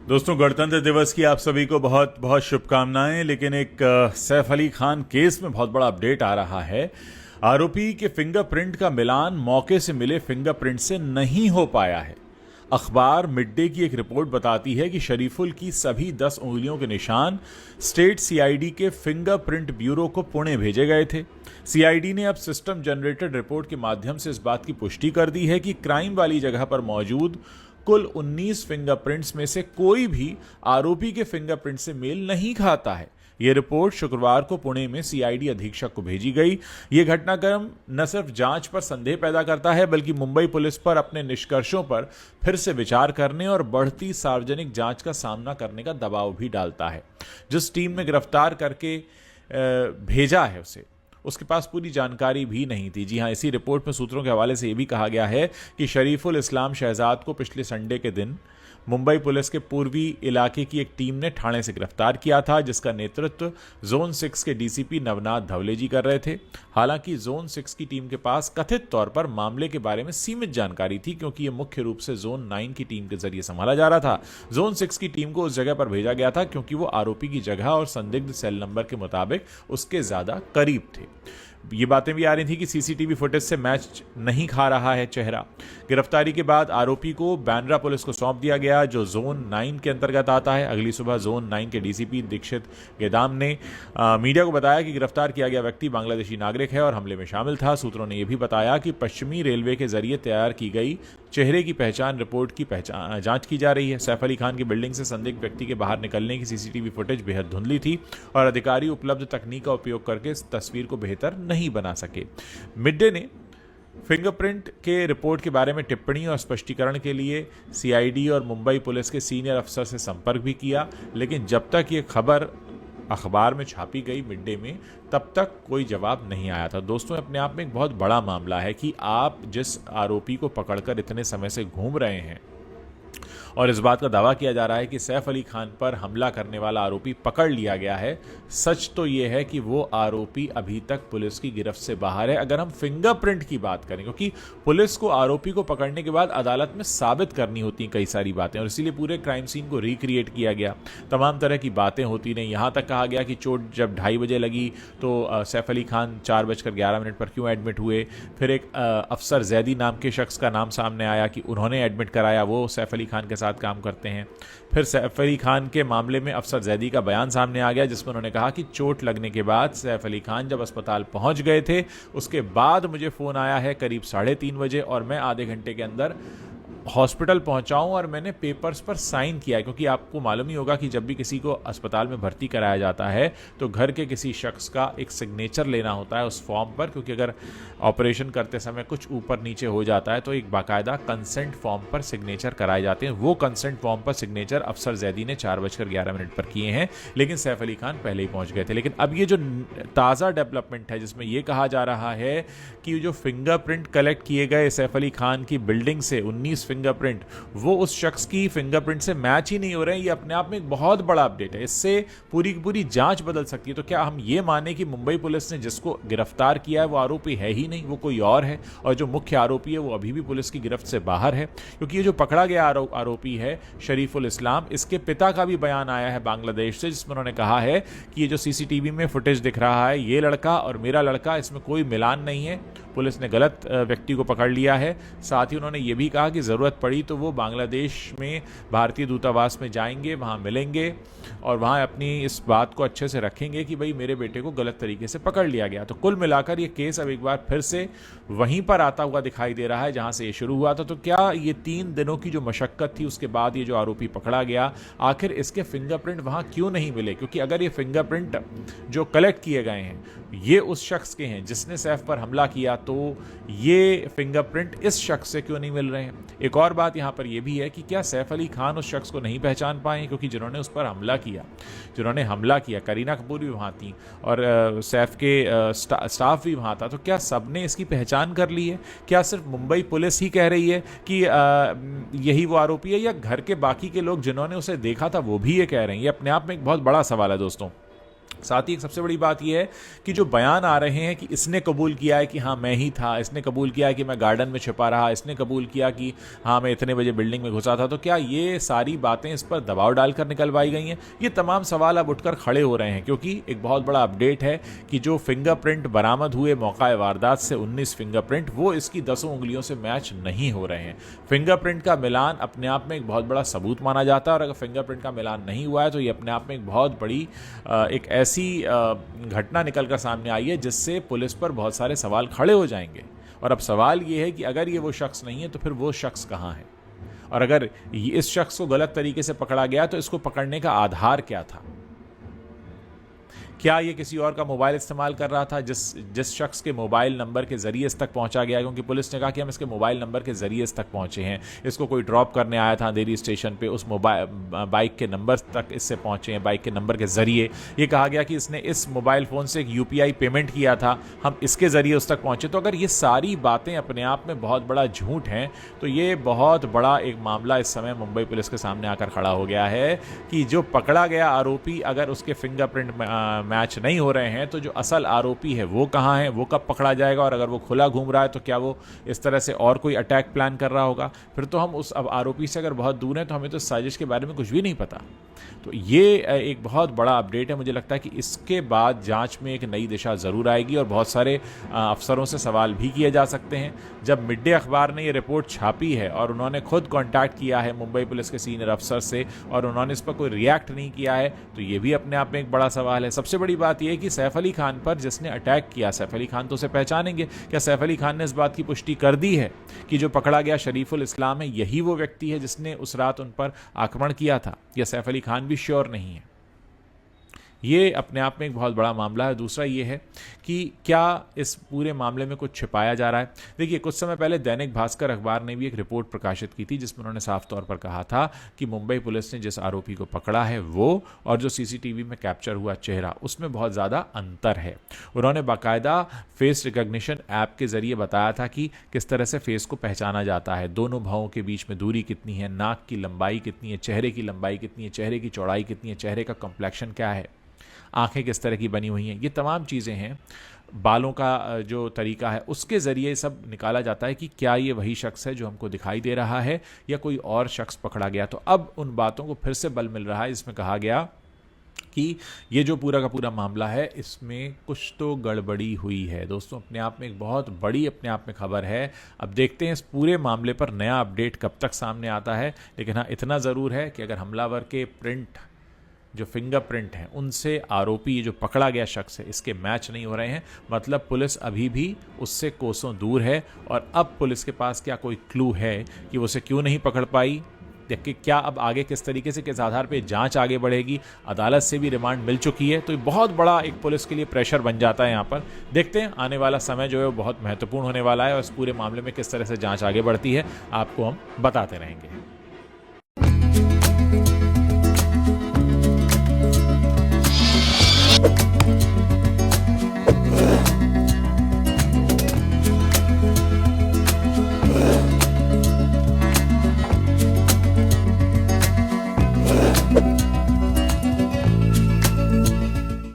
दोस्तों, गणतंत्र दिवस की आप सभी को बहुत बहुत शुभकामनाएं। लेकिन एक सैफ अली खान केस में बहुत बड़ा अपडेट आ रहा है। आरोपी के फिंगरप्रिंट का मिलान मौके से मिले फिंगरप्रिंट से नहीं हो पाया है। अखबार मिड डे की एक रिपोर्ट बताती है कि शरीफुल की सभी 10 उंगलियों के निशान स्टेट सीआईडी के फिंगरप्रिंट ब्यूरो को पुणे भेजे गए थे। सीआईडी ने अब सिस्टम जनरेटेड रिपोर्ट के माध्यम से इस बात की पुष्टि कर दी है कि क्राइम वाली जगह पर मौजूद कुल 19 फिंगरप्रिंट्स में से कोई भी आरोपी के फिंगरप्रिंट से मेल नहीं खाता है। यह रिपोर्ट शुक्रवार को पुणे में सीआईडी अधीक्षक को भेजी गई। यह घटनाक्रम न सिर्फ जांच पर संदेह पैदा करता है, बल्कि मुंबई पुलिस पर अपने निष्कर्षों पर फिर से विचार करने और बढ़ती सार्वजनिक जांच का सामना करने का दबाव भी डालता है। जिस टीम ने गिरफ्तार करके भेजा है उसके पास पूरी जानकारी भी नहीं थी। जी हां, इसी रिपोर्ट में सूत्रों के हवाले से यह भी कहा गया है कि शरीफुल इस्लाम शहजाद को पिछले संडे के दिन मुंबई पुलिस के पूर्वी इलाके की एक टीम ने ठाणे से गिरफ्तार किया था, जिसका नेतृत्व जोन 6 के डीसीपी नवनाथ धवले जी कर रहे थे। हालांकि जोन 6 की टीम के पास कथित तौर पर मामले के बारे में सीमित जानकारी थी, क्योंकि यह मुख्य रूप से जोन 9 की टीम के जरिए संभाला जा रहा था। जोन 6 की टीम को उस जगह पर भेजा गया था क्योंकि वो आरोपी की जगह और संदिग्ध सेल नंबर के मुताबिक उसके ज्यादा करीब थे। ये बातें भी आ रही थी कि सीसीटीवी फुटेज से मैच नहीं खा रहा है चेहरा। गिरफ्तारी के बाद आरोपी को बांद्रा पुलिस को सौंप दिया गया, जो जोन 9 के अंतर्गत आता है। अगली सुबह जोन 9 के डीसीपी दीक्षित गेदाम ने मीडिया को बताया कि गिरफ्तार किया गया व्यक्ति बांग्लादेशी नागरिक है और हमले में शामिल था। सूत्रों ने यह भी बताया कि पश्चिमी रेलवे के जरिए तैयार की गई चेहरे की पहचान रिपोर्ट की जांच की जा रही है। सैफ अली खान की बिल्डिंग से संदिग्ध व्यक्ति के बाहर निकलने की सीसीटीवी फुटेज बेहद धुंधली थी और अधिकारी उपलब्ध तकनीक का उपयोग करके इस तस्वीर को बेहतर नहीं बना सके। मिड डे ने फिंगरप्रिंट के रिपोर्ट के बारे में टिप्पणी और स्पष्टीकरण के लिए सीआईडी और मुंबई पुलिस के सीनियर अफसर से संपर्क भी किया, लेकिन जब तक ये खबर अखबार में छापी गई मिड डे में, तब तक कोई जवाब नहीं आया था। दोस्तों, अपने आप में एक बहुत बड़ा मामला है कि आप जिस आरोपी को पकड़कर इतने समय से घूम रहे हैं और इस बात का दावा किया जा रहा है कि सैफ अली खान पर हमला करने वाला आरोपी पकड़ लिया गया है, सच तो यह है कि वो आरोपी अभी तक पुलिस की गिरफ्त से बाहर है। अगर हम फिंगरप्रिंट की बात करें, क्योंकि पुलिस को आरोपी को पकड़ने के बाद अदालत में साबित करनी होती हैं कई सारी बातें, और इसीलिए पूरे क्राइम सीन को रिक्रिएट किया गया। तमाम तरह की बातें होती नहीं। यहाँ तक कहा गया कि चोट जब 2:30 बजे लगी तो सैफ अली खान 4:11 पर क्यों एडमिट हुए। फिर एक अफसर जैदी नाम के शख्स का नाम सामने आया कि उन्होंने एडमिट कराया, वो सैफ अली खान के साथ काम करते हैं। फिर सैफ अली खान के मामले में अफसर जैदी का बयान सामने आ गया, जिसमें उन्होंने कहा कि चोट लगने के बाद सैफ अली खान जब अस्पताल पहुंच गए थे, उसके बाद मुझे फोन आया है करीब 3:30 बजे और मैं आधे घंटे के अंदर हॉस्पिटल पहुंचा हूं और मैंने पेपर्स पर साइन किया। क्योंकि आपको मालूम ही होगा कि जब भी किसी को अस्पताल में भर्ती कराया जाता है तो घर के किसी शख्स का एक सिग्नेचर लेना होता है उस फॉर्म पर, क्योंकि अगर ऑपरेशन करते समय कुछ ऊपर नीचे हो जाता है तो एक बाकायदा कंसेंट फॉर्म पर सिग्नेचर कराए जाते हैं। वो कंसेंट फॉर्म पर सिग्नेचर अफसर जैदी ने 4:11 पर किए हैं, लेकिन सैफ अली खान पहले ही पहुंच गए थे। लेकिन अब ये जो ताज़ा डेवलपमेंट है, जिसमें यह कहा जा रहा है कि जो फिंगरप्रिंट कलेक्ट किए गए सैफ अली खान की बिल्डिंग से 19 फिंगरप्रिंट, वो उस शख्स की फिंगरप्रिंट से मैच ही नहीं हो रहे हैं। ये अपने आप में एक बहुत बड़ा अपडेट है। इससे पूरी की पूरी जांच बदल सकती है। तो क्या हम ये माने कि मुंबई पुलिस ने जिसको गिरफ्तार किया है वो आरोपी है ही नहीं, वो कोई और है, और जो मुख्य आरोपी है वो अभी भी पुलिस की गिरफ्त से बाहर है? क्योंकि ये जो पकड़ा गया आरोपी है शरीफुल इस्लाम, इसके पिता का भी बयान आया है बांग्लादेश से, जिसमें उन्होंने कहा है कि ये जो सीसीटीवी में फुटेज दिख रहा है, ये लड़का और मेरा लड़का, इसमें कोई मिलान नहीं है, पुलिस ने गलत व्यक्ति को पकड़ लिया है। साथ ही उन्होंने ये भी कहा कि ज़रूरत पड़ी तो वो बांग्लादेश में भारतीय दूतावास में जाएंगे, वहाँ मिलेंगे और वहाँ अपनी इस बात को अच्छे से रखेंगे कि भाई मेरे बेटे को गलत तरीके से पकड़ लिया गया। तो कुल मिलाकर ये केस अब एक बार फिर से वहीं पर आता हुआ दिखाई दे रहा है जहाँ से ये शुरू हुआ था। तो क्या ये 3 दिनों की जो मशक्कत थी उसके बाद ये जो आरोपी पकड़ा गया, आखिर इसके फिंगरप्रिंट वहाँ क्यों नहीं मिले? क्योंकि अगर ये फिंगरप्रिंट जो कलेक्ट किए गए हैं ये उस शख्स के हैं जिसने सैफ पर हमला किया, तो ये फिंगरप्रिंट इस शख्स से क्यों नहीं मिल रहे हैं? एक और बात यहाँ पर यह भी है कि क्या सैफ अली खान उस शख्स को नहीं पहचान पाए? क्योंकि जिन्होंने उस पर हमला किया, करीना कपूर भी वहाँ थी और सैफ के स्टाफ भी वहाँ था, तो क्या सबने इसकी पहचान कर ली है? क्या सिर्फ मुंबई पुलिस ही कह रही है कि यही वो आरोपी है, या घर के बाकी के लोग जिन्होंने उसे देखा था वो भी ये कह रहे हैं? ये अपने आप में एक बहुत बड़ा सवाल है दोस्तों। साथ ही एक सबसे बड़ी बात यह है कि जो बयान आ रहे हैं कि इसने कबूल किया है कि हाँ मैं ही था, इसने कबूल किया है कि मैं गार्डन में छिपा रहा, इसने कबूल किया कि हाँ मैं इतने बजे बिल्डिंग में घुसा था, तो क्या ये सारी बातें इस पर दबाव डालकर निकलवाई गई हैं? ये तमाम सवाल अब उठकर खड़े हो रहे हैं, क्योंकि एक बहुत बड़ा अपडेट है कि जो फिंगरप्रिंट बरामद हुए मौका वारदात से 19 फिंगरप्रिंट, वो इसकी 10 उंगलियों से मैच नहीं हो रहे हैं। फिंगरप्रिंट का मिलान अपने आप में एक बहुत बड़ा सबूत माना जाता है, और अगर फिंगरप्रिंट का मिलान नहीं हुआ है तो ये अपने आप में एक बहुत बड़ी एक ऐसी घटना निकलकर सामने आई है जिससे पुलिस पर बहुत सारे सवाल खड़े हो जाएंगे। और अब सवाल ये है कि अगर ये वो शख्स नहीं है तो फिर वो शख्स कहाँ है, और अगर इस शख्स को गलत तरीके से पकड़ा गया तो इसको पकड़ने का आधार क्या था? क्या ये किसी और का मोबाइल इस्तेमाल कर रहा था जिस शख्स के मोबाइल नंबर के जरिए इस तक पहुंचा गया? क्योंकि पुलिस ने कहा कि हम इसके मोबाइल नंबर के जरिए इस तक पहुंचे हैं, इसको कोई ड्रॉप करने आया था अंधेरी स्टेशन पे, उस बाइक के नंबर तक इससे पहुंचे हैं, बाइक के नंबर के जरिए। ये कहा गया कि इसने इस मोबाइल फ़ोन से एक UPI पेमेंट किया था, हम इसके ज़रिए उस तक पहुँचे। तो अगर ये सारी बातें अपने आप में बहुत बड़ा झूठ हैं तो ये बहुत बड़ा एक मामला इस समय मुंबई पुलिस के सामने आकर खड़ा हो गया है कि जो पकड़ा गया आरोपी, अगर उसके फिंगरप्रिंट मैच नहीं हो रहे हैं तो जो असल आरोपी है वो कहाँ है, वो कब पकड़ा जाएगा? और अगर वो खुला घूम रहा है तो क्या वो इस तरह से और कोई अटैक प्लान कर रहा होगा? फिर तो हम उस अब आरोपी से अगर बहुत दूर हैं तो हमें तो साजिश के बारे में कुछ भी नहीं पता। तो ये एक बहुत बड़ा अपडेट है। मुझे लगता है कि इसके बाद जांच में एक नई दिशा ज़रूर आएगी और बहुत सारे अफसरों से सवाल भी किए जा सकते हैं। जब मिड डे अखबार ने ये रिपोर्ट छापी है और उन्होंने खुद कॉन्टैक्ट किया है मुंबई पुलिस के सीनियर अफसर से और उन्होंने इस पर कोई रिएक्ट नहीं किया है, तो ये भी अपने आप में एक बड़ा सवाल है। सबसे बड़ी बात यह है कि सैफ अली खान पर जिसने अटैक किया, सैफ अली खान तो उसे पहचानेंगे, क्या सैफ अली खान ने इस बात की पुष्टि कर दी है कि जो पकड़ा गया शरीफुल इस्लाम है यही वो व्यक्ति है जिसने उस रात उन पर आक्रमण किया था? या सैफ अली खान भी श्योर नहीं है? ये अपने आप में एक बहुत बड़ा मामला है। दूसरा ये है कि क्या इस पूरे मामले में कुछ छिपाया जा रहा है? देखिए, कुछ समय पहले दैनिक भास्कर अखबार ने भी एक रिपोर्ट प्रकाशित की थी जिसमें उन्होंने साफ तौर पर कहा था कि मुंबई पुलिस ने जिस आरोपी को पकड़ा है वो और जो CCTV में कैप्चर हुआ चेहरा, उसमें बहुत ज़्यादा अंतर है। उन्होंने बाकायदा फेस रिकग्निशन ऐप के ज़रिए बताया था कि किस तरह से फेस को पहचाना जाता है, दोनों भावों के बीच में दूरी कितनी है, नाक की लंबाई कितनी है, चेहरे की लंबाई कितनी है, चेहरे की चौड़ाई कितनी है, चेहरे का कॉम्प्लेक्शन क्या है, आंखें किस तरह की बनी हुई हैं, ये तमाम चीज़ें हैं। बालों का जो तरीका है उसके ज़रिए सब निकाला जाता है कि क्या ये वही शख्स है जो हमको दिखाई दे रहा है या कोई और शख्स पकड़ा गया। तो अब उन बातों को फिर से बल मिल रहा है। इसमें कहा गया कि ये जो पूरा का पूरा मामला है इसमें कुछ तो गड़बड़ी हुई है। दोस्तों, अपने आप में एक बहुत बड़ी अपने आप में खबर है। अब देखते हैं इस पूरे मामले पर नया अपडेट कब तक सामने आता है। लेकिन हाँ, इतना ज़रूर है कि अगर हमलावर के प्रिंट, जो फिंगरप्रिंट हैं, उनसे आरोपी जो पकड़ा गया शख्स है इसके मैच नहीं हो रहे हैं, मतलब पुलिस अभी भी उससे कोसों दूर है। और अब पुलिस के पास क्या कोई क्लू है कि वो उसे क्यों नहीं पकड़ पाई? देखिए, क्या अब आगे किस तरीके से, किस आधार पे जांच आगे बढ़ेगी? अदालत से भी रिमांड मिल चुकी है, तो ये बहुत बड़ा एक पुलिस के लिए प्रेशर बन जाता है यहाँ पर। देखते हैं, आने वाला समय जो है वो बहुत महत्वपूर्ण होने वाला है और इस पूरे मामले में किस तरह से जांच आगे बढ़ती है आपको हम बताते रहेंगे।